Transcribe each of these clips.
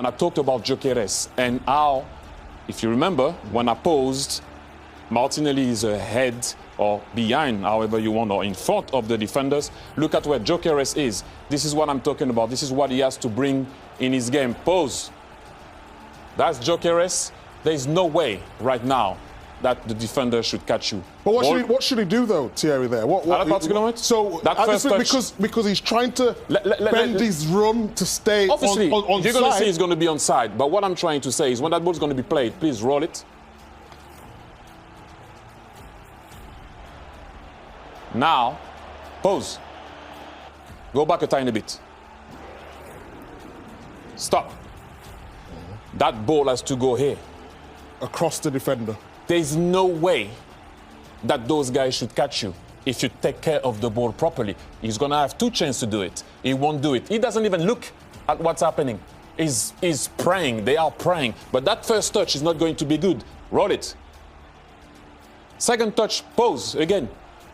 And I talked about Gyokeres and how, if you remember, when I posed, Martinelli is ahead or behind, however you want, or in front of the defenders. Look at where Gyokeres is. This is what I'm talking about. This is what he has to bring in his game. Pose. That's Gyokeres. There's no way right now that the defender should catch you. But what should he do though, Thierry? There, so that first touch, because he's trying to bend his run to stay obviously, on you're going to see he's going to be on side. But what I'm trying to say is, when that ball's going to be played, please roll it. Now, pose. Go back a tiny bit. Stop. That ball has to go here. Across the defender. There's no way that those guys should catch you if you take care of the ball properly. He's going to have two chances to do it. He won't do it. He doesn't even look at what's happening. He's praying. They are praying. But that first touch is not going to be good. Roll it. Second touch, pose again.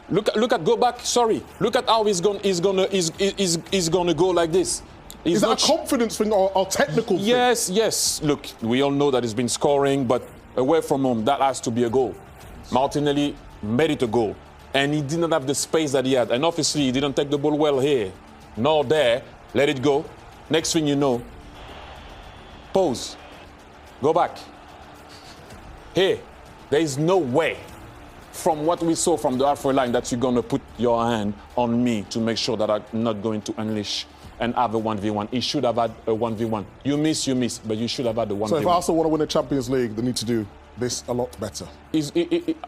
Look at go back. Sorry. Look at how he's gonna go like this. Is that a confidence thing or technical thing? Yes. Look, we all know that he's been scoring, but away from home, that has to be a goal. Martinelli made it a goal, and he didn't have the space that he had. And obviously, he didn't take the ball well here, nor there. Let it go. Next thing you know, pose. Go back. Here, there is no way, from what we saw from the halfway line, that you're going to put your hand on me to make sure that I'm not going to unleash and have a 1v1. He should have had a 1v1. You miss, but you should have had a 1v1. So if Arsenal want to win the Champions League, they need to do this a lot better.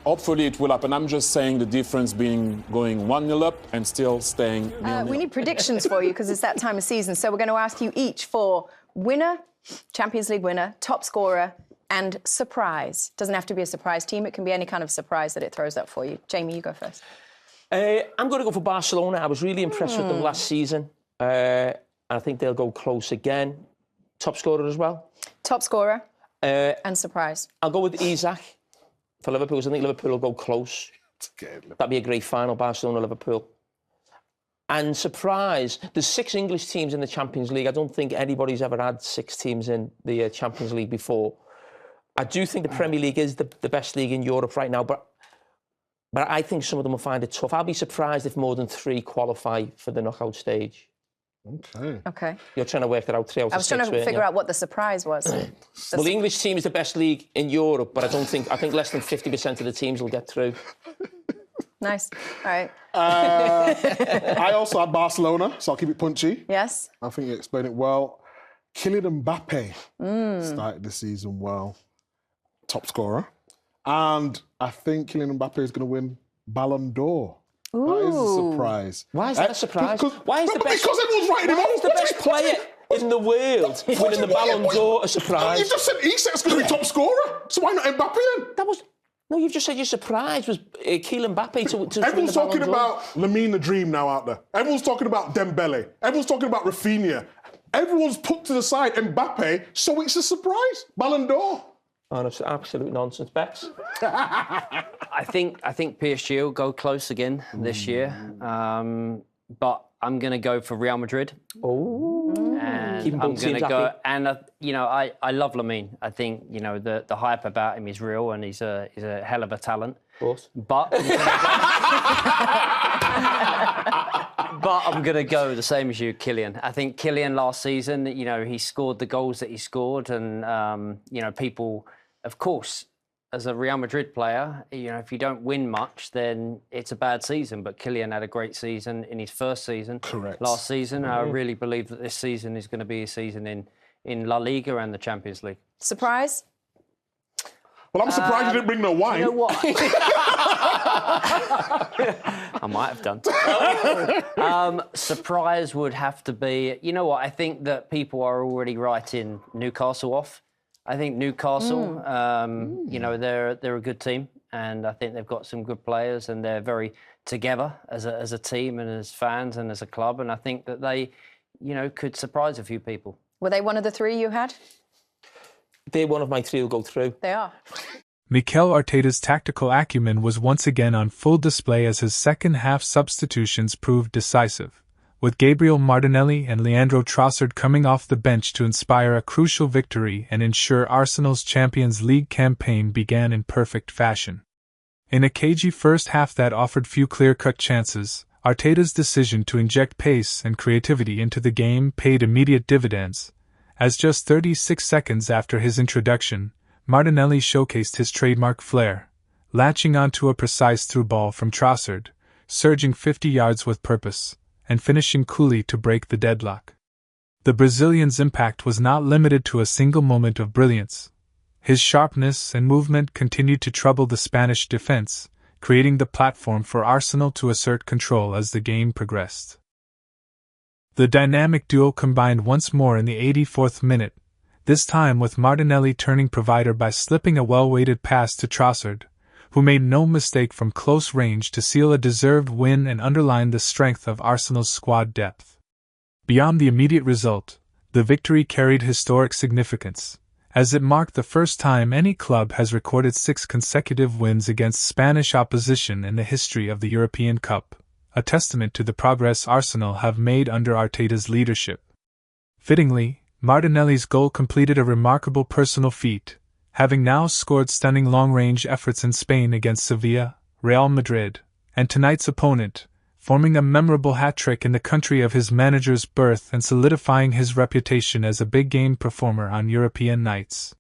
Hopefully it will happen. I'm just saying the difference being going 1-0 up and still staying 0-0. We need predictions for you because it's that time of season. So we're going to ask you each for winner, Champions League winner, top scorer, and surprise. Doesn't have to be a surprise team. It can be any kind of surprise that it throws up for you. Jamie, you go first. I'm going to go for Barcelona. I was really impressed with them last season. And I think they'll go close again. Top scorer as well? Top scorer and surprise. I'll go with Isaac for Liverpool, because I think Liverpool will go close. That'd be a great final, Barcelona-Liverpool. And surprise, there's 6 English teams in the Champions League. I don't think anybody's ever had 6 teams in the Champions League before. I do think the Premier League is the best league in Europe right now, but I think some of them will find it tough. I'll be surprised if more than 3 qualify for the knockout stage. Okay. You're trying to work that out 3 out of 6. I was trying to figure out what the surprise was. Well, the English team is the best league in Europe, but I think less than 50% of the teams will get through. Nice. All right. I also had Barcelona, so I'll keep it punchy. Yes. I think you explained it well. Kylian Mbappe started the season well. Top scorer. And I think Kylian Mbappe is going to win Ballon d'Or. Ooh. That is a surprise. Why is that a surprise? Why is because everyone's writing him off. Why is the best player in the world winning the Ballon d'Or a surprise? You just said Isak's going to be top scorer. So why not Mbappe then? No, you've just said your surprise was Kylian Mbappe to Everyone's talking about Lamine the Dream now out there. Everyone's talking about Dembele. Everyone's talking about Rafinha. Everyone's put to the side Mbappe, so it's a surprise. Ballon d'Or. Oh, that's absolute nonsense, Bex. I think PSG will go close again this year, but I'm going to go for Real Madrid. Oh, and I'm going to go. And I love Lamine. I think the hype about him is real, and he's a hell of a talent. Of course. But I'm going to go the same as you, Kylian. I think Kylian last season, he scored the goals that he scored, and people, of course, as a Real Madrid player, if you don't win much, then it's a bad season. But Kylian had a great season in his first season. Correct. Last season. I really believe that this season is going to be a season in La Liga and the Champions League. Surprise? Well, I'm surprised you didn't bring no wine. You know what? I might have done. Surprise would have to be, I think that people are already writing Newcastle off. I think Newcastle, they're a good team, and I think they've got some good players, and they're very together as a team and as fans and as a club, and I think that they, could surprise a few people. Were they one of the 3 you had? They're one of my 3 who'll go through. They are. Mikel Arteta's tactical acumen was once again on full display as his second-half substitutions proved decisive. with Gabriel Martinelli and Leandro Trossard coming off the bench to inspire a crucial victory and ensure Arsenal's Champions League campaign began in perfect fashion. In a cagey first half that offered few clear-cut chances, Arteta's decision to inject pace and creativity into the game paid immediate dividends, as just 36 seconds after his introduction, Martinelli showcased his trademark flair, latching onto a precise through ball from Trossard, surging 50 yards with purpose, and finishing coolly to break the deadlock. The Brazilian's impact was not limited to a single moment of brilliance. His sharpness and movement continued to trouble the Spanish defense, creating the platform for Arsenal to assert control as the game progressed. The dynamic duo combined once more in the 84th minute, this time with Martinelli turning provider by slipping a well-weighted pass to Trossard, who made no mistake from close range to seal a deserved win and underline the strength of Arsenal's squad depth. Beyond the immediate result, the victory carried historic significance, as it marked the first time any club has recorded 6 consecutive wins against Spanish opposition in the history of the European Cup, a testament to the progress Arsenal have made under Arteta's leadership. Fittingly, Martinelli's goal completed a remarkable personal feat, having now scored stunning long-range efforts in Spain against Sevilla, Real Madrid, and tonight's opponent, forming a memorable hat-trick in the country of his manager's birth and solidifying his reputation as a big-game performer on European nights.